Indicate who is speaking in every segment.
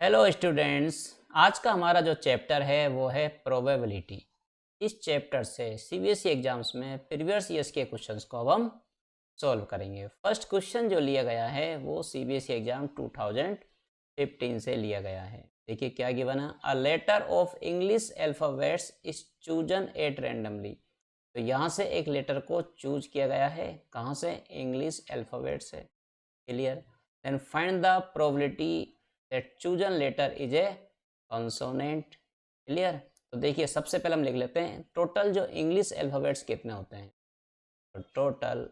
Speaker 1: Hello students. आज का हमारा जो चैप्टर है वो है प्रोबेबिलिटी। इस चैप्टर से सीबीएसई एग्जाम्स में प्रीवियस ईयर्स के क्वेश्चंस को अब हम सॉल्व करेंगे। फर्स्ट क्वेश्चन जो लिया गया है वो सीबीएसई एग्जाम 2015 से लिया गया है। देखिए क्या गिवन है, a letter of English alphabets is chosen at randomly. तो यहाँ से एक लेटर को चूज किया गया है, कहाँ से? इंग्लिश अल्फाबेट से। Clear. Then find the probability that chosen letter is a consonant. Clear. तो देखिए सबसे पहले हम लिख लेते हैं टोटल जो इंग्लिश अल्फाबेट्स कितने होते हैं। तो टोटल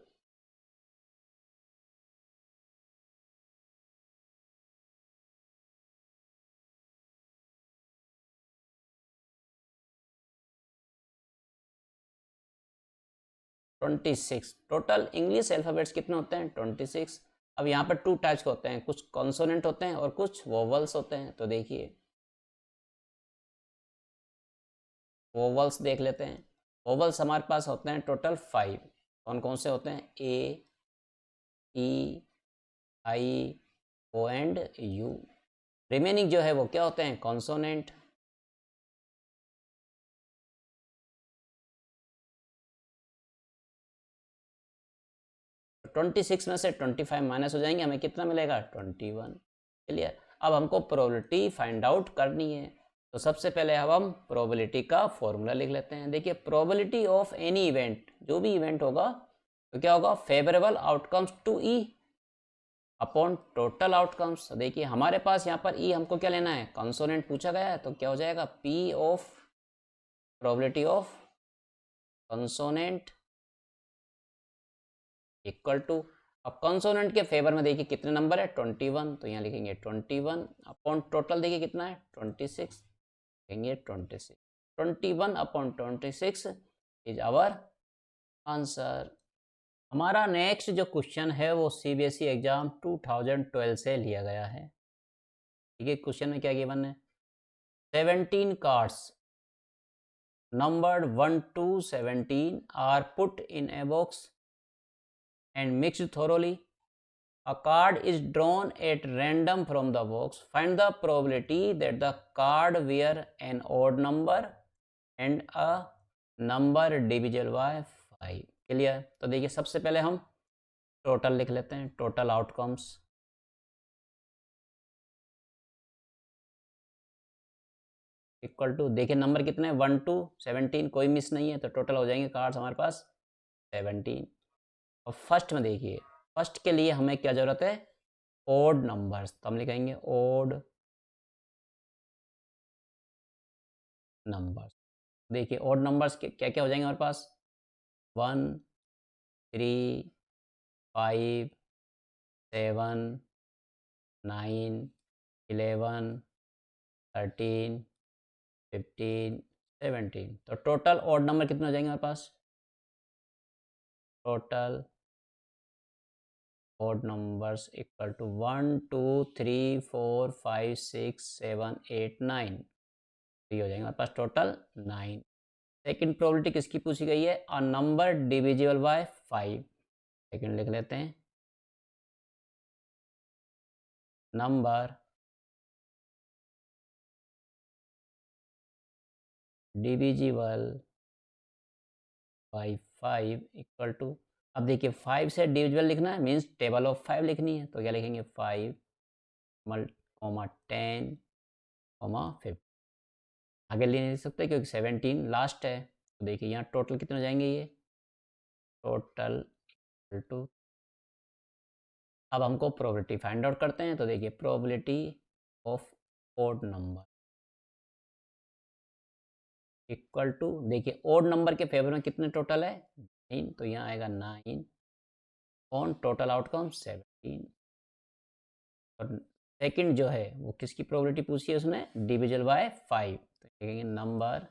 Speaker 1: 26। टोटल इंग्लिश अल्फाबेट्स कितने होते हैं? 26। अब यहाँ पर टू टाइप्स के होते हैं, कुछ कॉन्सोनेंट होते हैं और कुछ वोवल्स होते हैं। तो देखिए वोवल्स देख लेते हैं। वोवल्स हमारे पास होते हैं टोटल 5। कौन कौन से होते हैं? ए, ई, आई, ओ एंड यू। रिमेनिंग जो है वो क्या होते हैं? कॉन्सोनेंट। तो 26 में से 25 माइनस हो जाएंगे, हमें कितना मिलेगा? 21। क्लियर। अब हमको प्रोबेबिलिटी फाइंड आउट करनी है। तो सबसे पहले अब हम प्रोबेबिलिटी का फॉर्मूला लिख लेते हैं। देखिए प्रोबेबिलिटी ऑफ एनी इवेंट, जो भी इवेंट होगा तो क्या होगा? Favourable outcomes to E upon total outcomes. देखिए हमारे पास यहाँ पर ई हमको क्या लेना है? कंसोनेंट पूछा गया है, तो क्या हो जाएगा? P of probability of consonant equal to, अब कंसोनेंट के फेवर में देखिए कितने नंबर है? 21। तो यहाँ लिखेंगे 21 अपॉन टोटल देखिए कितना है? 26। लिखेंगे 26। 21 अपॉन 26 इज आवर आंसर। हमारा नेक्स्ट जो क्वेश्चन है वो सीबीएसई एग्जाम 2012 से लिया गया है। ठीक है, क्वेश्चन में क्या गिवन है? 17 cards numbered 1 to 17 are put in a box and mixed thoroughly. A card is drawn at random from the box. Find the probability that the card were an odd number and a number divisible by 5. Clear. तो देखिए सबसे पहले हम total लिख लेते हैं, total outcomes equal to, देखिए number कितने हैं? 1 to 17, कोई मिस नहीं है, तो टोटल हो जाएंगे कार्ड्स हमारे पास 17। और फर्स्ट में देखिए, फर्स्ट के लिए हमें क्या जरूरत है? Odd numbers. तो हम लिखेंगे ओड नंबर्स। देखिए ओड नंबर्स क्या क्या हो जाएंगे हमारे पास? 1, 3, 5, 7, 9, 11, 13, 15, 17। तो टोटल ओड नंबर कितने हो जाएंगे हमारे पास? Total odd numbers equal to 1 2 3 4 5 6 7 8 9। ये हो जाएगा हमारे पास टोटल 9। सेकंड प्रोबेबिलिटी किसकी पूछी गई है? A number divisible by 5। Second लिख लेते हैं, number divisible by 5 equal to, अब देखिए 5 से डिविजिबल लिखना है, मीन्स टेबल ऑफ 5 लिखनी है। तो क्या लिखेंगे? 5 मल कॉमा 10 कॉमा 50। आगे ले नहीं सकते क्योंकि 17 लास्ट है। तो देखिए यहाँ टोटल कितने हो जाएंगे? ये टोटल इक्वल टू, अब हमको प्रोबेबिलिटी फाइंड आउट करते हैं। तो देखिए probability of odd number equal to, देखिए ओड नंबर के फेवर में कितने टोटल है? 9। तो यहाँ आएगा 9 ऑन टोटल आउटकम 17। और सेकंड जो है वो किसकी प्रोबेबिलिटी पूछी है उसने? Divisible by 5। तो लिखेंगे number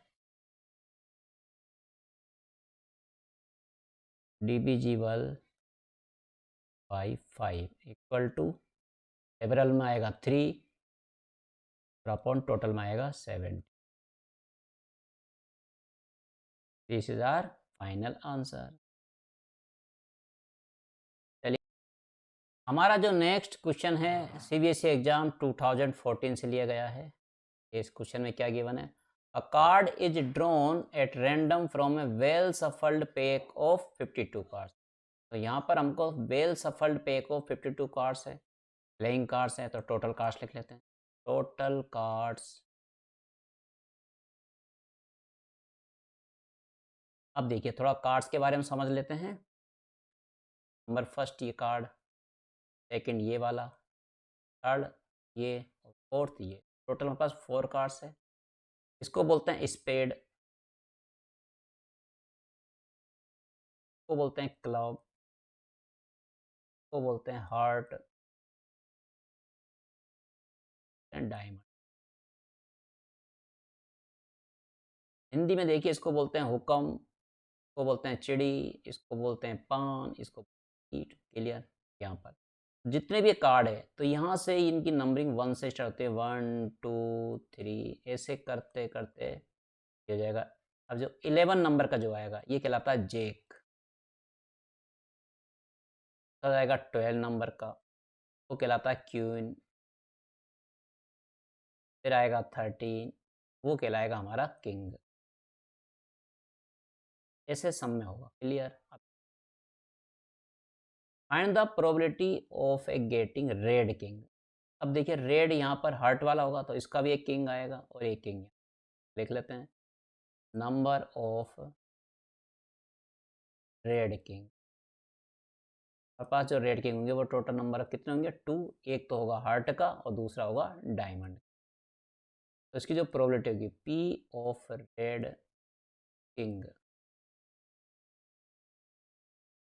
Speaker 1: divisible by 5 equal to, favourable में आएगा 3 और अपॉन टोटल में आएगा 7। This is our final answer. हमारा जो नेक्स्ट क्वेश्चन है सीबीएसई एग्जाम 2014 से लिया गया है। इस क्वेश्चन में क्या गिवन है? अ card is drawn at random from A well shuffled pack of 52 cards. तो यहाँ पर हमको well shuffled pack of 52 cards है, प्लेइंग कार्ड्स हैं, तो टोटल कार्ड्स लिख लेते हैं। Total cards. अब देखिए थोड़ा कार्ड्स के बारे में समझ लेते हैं। नंबर फर्स्ट ये कार्ड, सेकंड ये वाला, थर्ड ये और फोर्थ ये। टोटल हमारे पास 4 कार्ड्स है। इसको बोलते हैं स्पेड, को बोलते हैं क्लब, को बोलते हैं हार्ट एंड डायमंड। हिंदी में देखिए इसको बोलते हैं हुक्म, इसको बोलते हैं चिड़ी, इसको बोलते हैं पान, इसको ईट। क्लियर? यहाँ पर जितने भी कार्ड है तो यहाँ से इनकी नंबरिंग 1 से स्टार्ट होती है, 1 2 3 ऐसे करते करते ये हो जाएगा। अब जो 11 नंबर का जो आएगा ये कहलाता है जेक। तब आएगा 12 नंबर का, वो कहलाता है क्वीन। फिर आएगा 13, वो कहलाएगा हमारा किंग। ऐसे सम में होगा। Clear? Find the probability of A getting red king. अब देखिए रेड यहाँ पर हार्ट वाला होगा तो इसका भी एक किंग आएगा और एक किंग। लिख लेते हैं नंबर ऑफ रेड किंग। हमारे पास जो रेड किंग होंगे वो टोटल नंबर कितने होंगे? 2। एक तो होगा हार्ट का और दूसरा होगा डायमंड। तो इसकी जो प्रोबेबिलिटी होगी P of red king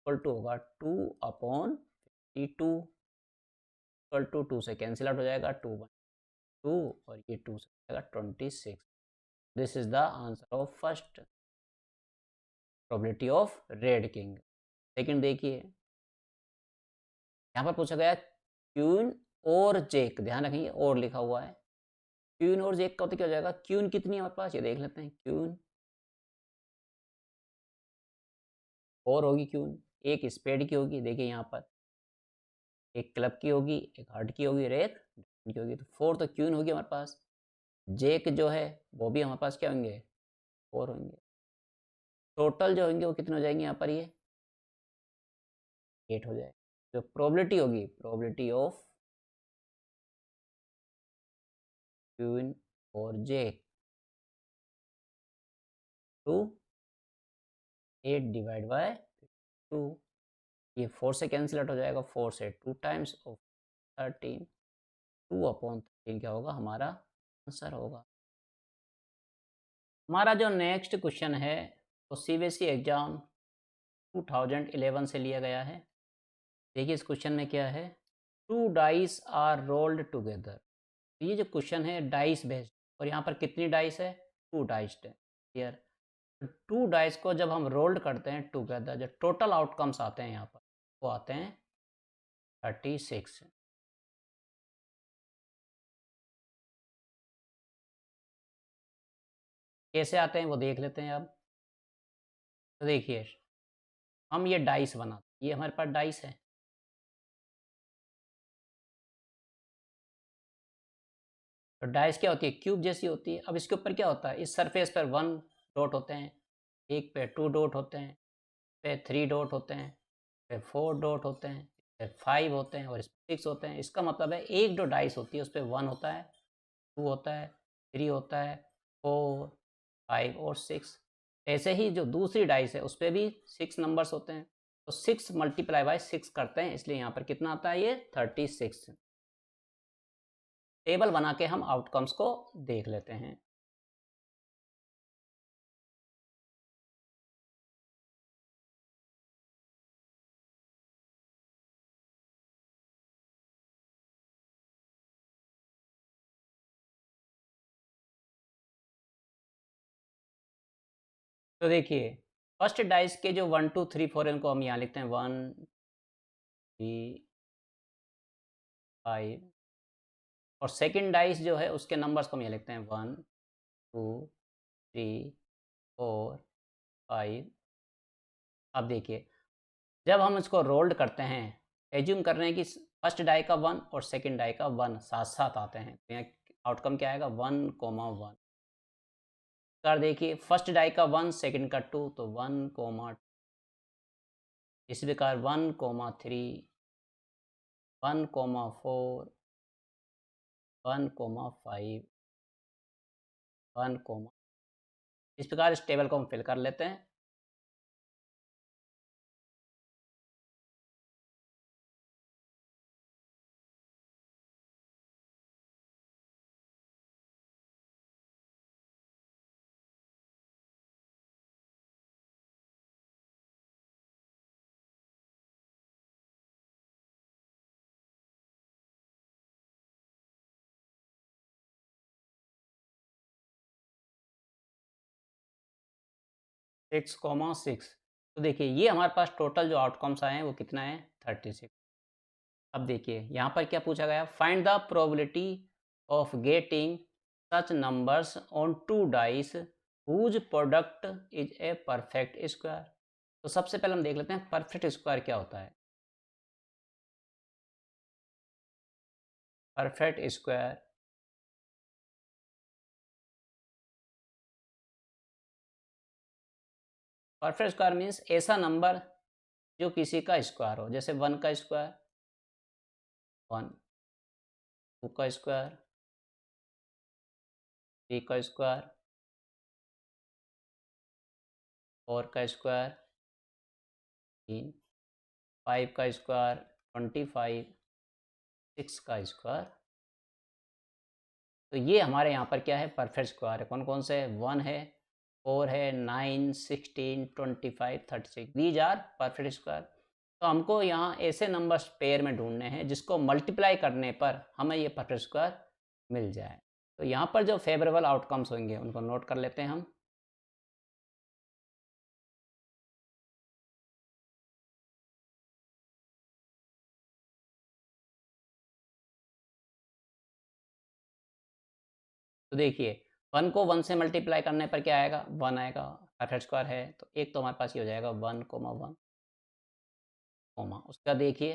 Speaker 1: equal to होगा 2/52 इक्वल टू 2 से कैंसिल आउट हो जाएगा, 2 1 2 और ये 2 से हो जाएगा 26। This is the answer of first probability of red king. Second देखिए यहाँ पर पूछा गया क्वीन और जेक। ध्यान रखेंगे और लिखा हुआ है। क्वीन और जेक का तो क्या हो जाएगा? क्वीन कितनी है हमारे पास ये देख लेते हैं। क्वीन और होगी क्वीन, एक स्पेड की होगी, देखिए यहाँ पर एक क्लब की होगी, एक हार्ट की होगी और एक डायमंड की होगी। तो 4 तो क्वीन होगी हमारे पास। जेक जो है वो भी हमारे पास क्या होंगे? 4 होंगे। टोटल जो होंगे वो कितने हो जाएंगे यहाँ पर? ये 8 हो जाए। जो प्रोबेबिलिटी होगी, प्रोबेबिलिटी ऑफ क्वीन और जेक टू 8 डिवाइड बाय 2। ये 4 से कैंसिल आउट हो जाएगा, 4 से 2 टाइम्स ऑफ 13। 2/13 क्या होगा? हमारा आंसर होगा। हमारा जो नेक्स्ट क्वेश्चन है वो सीबीएसई एग्जाम 2011 से लिया गया है। देखिए इस क्वेश्चन में क्या है? 2 डाइस आर रोल्ड टुगेदर। ये जो क्वेश्चन है डाइस बेस्ड, और यहाँ पर कितनी डाइस है? 2 डाइस है। क्लियर? 2 डाइस को जब हम रोल्ड करते हैं टुगेदर, जो टोटल आउटकम्स आते हैं यहाँ पर वो आते हैं 36। कैसे आते हैं वो देख लेते हैं अब। तो देखिए हम ये डाइस बनाते, ये हमारे पास डाइस है। तो डाइस क्या होती है? क्यूब जैसी होती है। अब इसके ऊपर क्या होता है? इस सरफेस पर 1 डॉट होते हैं, एक पे 2 डॉट होते हैं, पे 3 डॉट होते हैं, पे 4 डॉट होते हैं, पे 5 होते हैं और इस 6 होते हैं। इसका मतलब है एक जो डाइस होती है उस पर 1 होता है, 2 होता है, 3 होता है, 4 5 और 6। ऐसे ही जो दूसरी डाइस है उस पर भी 6 नंबर्स होते हैं। तो 6 मल्टीप्लाई बाय 6 करते हैं, इसलिए यहाँ पर कितना आता है? ये 36। टेबल बना के हम आउटकम्स को देख लेते हैं। तो देखिए फर्स्ट डाइस के जो 1 2 3 4 इनको हम यहाँ लिखते हैं 1 3 5। और सेकंड डाइस जो है उसके नंबर्स को हम यहाँ लिखते हैं 1 2 3 4 5। अब देखिए जब हम इसको रोल्ड करते हैं, एज्यूम कर रहे हैं कि फर्स्ट डाई का 1 और सेकंड डाई का 1 साथ साथ आते हैं, तो यहाँ आउटकम क्या आएगा 1,1। कर देखिए फर्स्ट डाई का 1 सेकंड का 2 तो 1, इसी प्रकार 1,3, 1,4, 1,5, 1, इस प्रकार इस टेबल को हम फिल कर लेते हैं। सिक्स कॉमा सिक्स, तो देखिए ये हमारे पास टोटल जो आउटकम्स आए हैं वो कितना है 36। अब देखिए यहाँ पर क्या पूछा गया, find the probability of getting such numbers on 2 dice whose product is a perfect square. तो सबसे पहले हम देख लेते हैं परफेक्ट स्क्वायर क्या होता है। Perfect square, perfect square means ऐसा नंबर जो किसी का स्क्वायर हो, जैसे 1 का स्क्वायर 1, 2 का स्क्वायर 3 का स्क्वायर, 4 का स्क्वायर 3, 5 का स्क्वायर 25, 6 का स्क्वायर। तो ये हमारे यहाँ पर क्या है परफेक्ट स्क्वायर है। कौन कौन से है, 1 है, 4 है, 9, 16, 25, 36, दीज आर परफेक्ट स्क्वायर। तो हमको यहाँ ऐसे नंबर्स पेयर में ढूंढने हैं जिसको मल्टीप्लाई करने पर हमें ये परफेक्ट स्क्वायर मिल जाए। तो यहाँ पर जो फेवरेबल आउटकम्स होंगे उनको नोट कर लेते हैं हम। तो देखिए 1 को 1 से मल्टीप्लाई करने पर क्या आएगा 1 आएगा, परफेक्ट स्क्वायर है तो एक तो हमारे पास ये हो जाएगा 1,1, उसका देखिए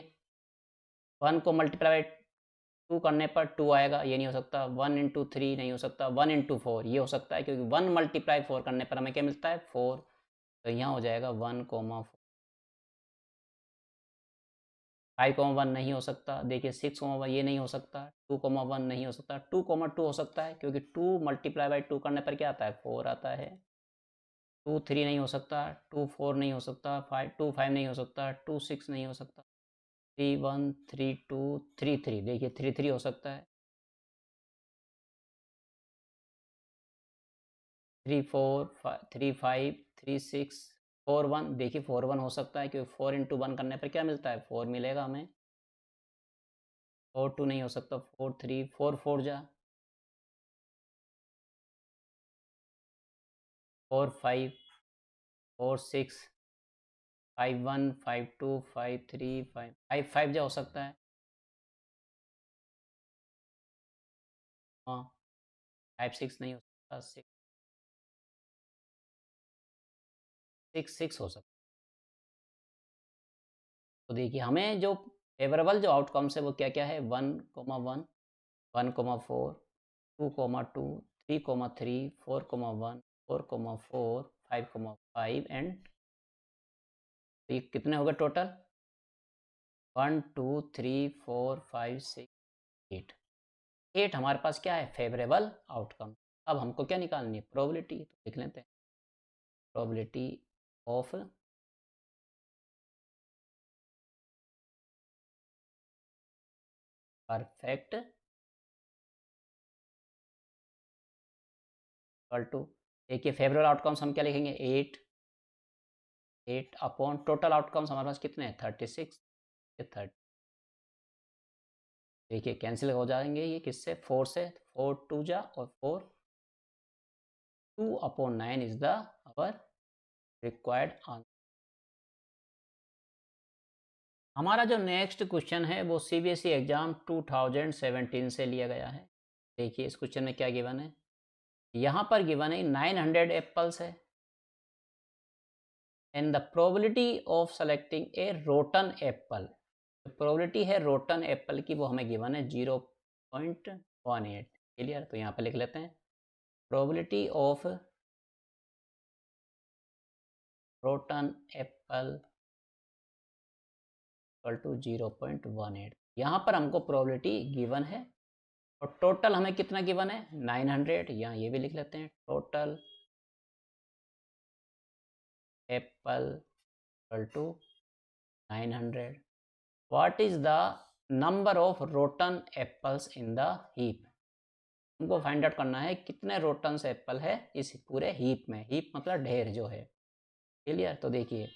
Speaker 1: 1 को मल्टीप्लाई 2 करने पर 2 आएगा, ये नहीं हो सकता। 1 इंटू 3 नहीं हो सकता। 1 इंटू 4 ये हो सकता है क्योंकि 1 मल्टीप्लाई 4 करने पर हमें क्या मिलता है 4, तो यहाँ हो जाएगा 1,4। 5,1 नहीं हो सकता। देखिए 6,1 ये नहीं हो सकता। 2,1 नहीं हो सकता। 2,2 हो सकता है क्योंकि 2 मल्टीप्लाई बाई 2 करने पर क्या आता है 4 आता है। 2,3 नहीं हो सकता। 2,4 नहीं हो सकता। 2,5 नहीं हो सकता। 2,6 नहीं हो सकता। 3,1, 3,2, 3,3 देखिए 3,3 हो सकता है। 3,4, 3,5, 3,6, 4,1 देखिए 4,1 हो सकता है क्योंकि 4 इंटू 1 करने पर क्या मिलता है 4 मिलेगा हमें। 4,2 नहीं हो सकता। 4,3, 4,4 जा 4,5, 4,6, 5,1, 5,2, 5,3, 5,5 जा हो सकता है। हाँ 5,6 नहीं हो सकता। 6,6 हो सकता है। तो देखिए हमें जो फेवरेबल जो आउटकम्स है वो क्या क्या है 1,1, 1,4, 2,2, 3,3, 4,1, 4,4, 5,5 एंड तो ये कितने हो गए टोटल 1, 2, 3, 4, 5, 6, 8। 8 हमारे पास क्या है फेवरेबल आउटकम। अब हमको क्या निकालनी है प्रोबेबिलिटी, तो लिख लेते हैं probability of perfect equal to, देखिए फेवरेबल आउटकम्स हम क्या लिखेंगे 8 अपॉन टोटल आउटकम्स हमारे पास कितने हैं 36, ये 30 देखिए कैंसिल हो जाएंगे ये किससे 4 से, 4 2 जा और 4 2/9 is the our required answer. हमारा जो नेक्स्ट क्वेश्चन है वो सीबीएसई एग्जाम 2017 से लिया गया है। देखिए इस क्वेश्चन में क्या गिवन है, यहाँ पर गिवन है 900 एप्पल्स है and the probability of selecting A rotten Apple probability है रोटन एप्पल की, वो हमें गिवन है 0.18। क्लियर, तो यहाँ पे लिख लेते हैं probability of rotten apple equal to 0.18। यहाँ पर हमको प्रोबेबिलिटी गिवन है और टोटल हमें कितना गिवन है 900। यहाँ ये भी लिख लेते हैं total apple equal to 900। What is the number of rotten apples in the heap. हमको फाइंड आउट करना है कितने रोटन एप्पल है इस पूरे हीप में। हीप मतलब ढेर जो है। क्लियर, तो देखिए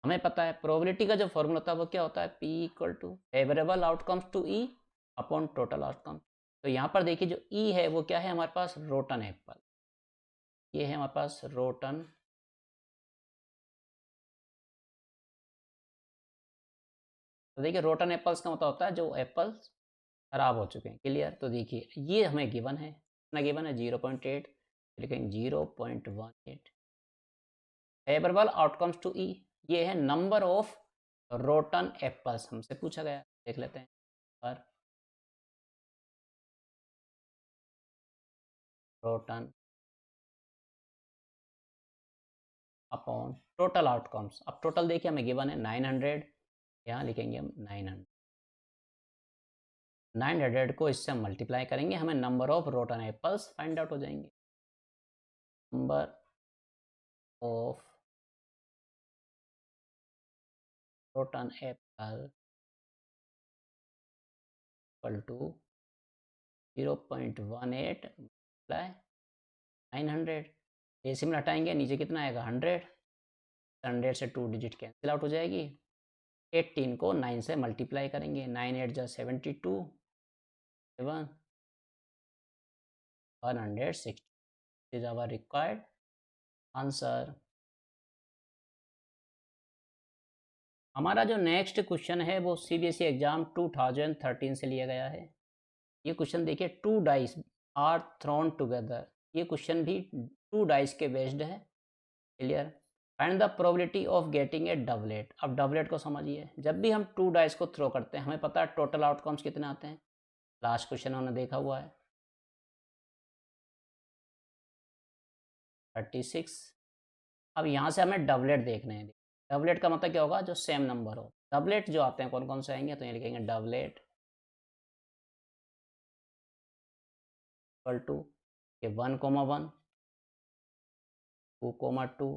Speaker 1: हमें पता है प्रोबेबिलिटी का जो फॉर्मूला होता है वो क्या होता है, P equal to favourable outcomes to E upon total outcome. तो यहाँ पर देखिए जो E है वो क्या है हमारे पास, रोटन एप्पल। ये है हमारे पास रोटन तो देखिए रोटन एप्पल्स का मतलब होता है जो एप्पल्स खराब हो चुके हैं। क्लियर, तो देखिए ये हमें गिवन है, कितना गिवन है 0.8, लिखेंगे 0.18। फेवरेबल आउटकम्स टू ई, ये है नंबर ऑफ रोटन एप्पल्स, हमसे पूछा गया, देख लेते हैं पर रोटन अपॉन टोटल आउटकम्स। अब टोटल देखिए हमें गिवन है 900, यहाँ लिखेंगे हम 900। 900 को इससे हम मल्टीप्लाई करेंगे, हमें number of rotten apples find out हो जाएंगे। Number of rotten apple equal to 0.18 multiply 900। इसी में हटाएंगे, नीचे कितना आएगा 100। 100 से 2 डिजिट कैंसिल आउट हो जाएगी। 18 को 9 से मल्टीप्लाई करेंगे, 9 8 जा 72, 7 160 इज आवर रिक्वायर्ड आंसर। हमारा जो नेक्स्ट क्वेश्चन है वो CBSE एग्जाम 2013 से लिया गया है। ये क्वेश्चन देखिए, 2 डाइस आर थ्रोन टुगेदर। ये क्वेश्चन भी 2 डाइस के बेस्ड है। Clear, find the probability of getting a doublet. अब डबलेट को समझिए, जब भी हम 2 डाइस को थ्रो करते हैं हमें पता है टोटल आउटकम्स कितने आते हैं। लास्ट क्वेश्चन हमने देखा हुआ है 36। अब यहाँ से हमें डबलेट देखने हैं। डबलेट का मतलब क्या होगा, जो सेम नंबर हो। डबलेट जो आते हैं कौन कौन से आएंगे, तो ये लिखेंगे doublet equal to 1,1, 2,2,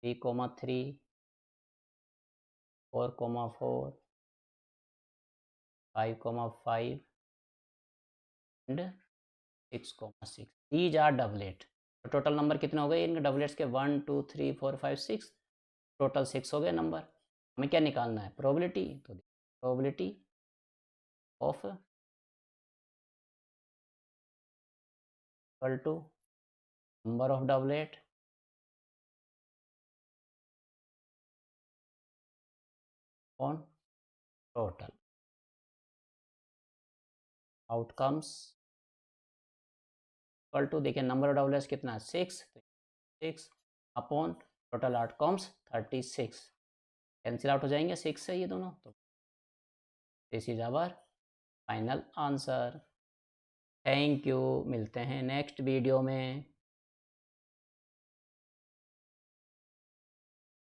Speaker 1: 3,3, 4,4, 5,5 and 6,6। These are doublet. तो टोटल नंबर कितने हो गए इनके डबलेट्स के, 1 2 3 4 5 6, टोटल 6 हो गए नंबर। हमें क्या निकालना है, प्रोबेबिलिटी। तो probability of equal to number of doublet on total outcomes equal to, देखिए नंबर ऑफ डबलेट्स कितना है 6, 6 upon total outcomes 36। Cancel out हो जाएंगे 6 से ये दोनों। तो this is our final answer. Thank you, मिलते हैं नेक्स्ट वीडियो में।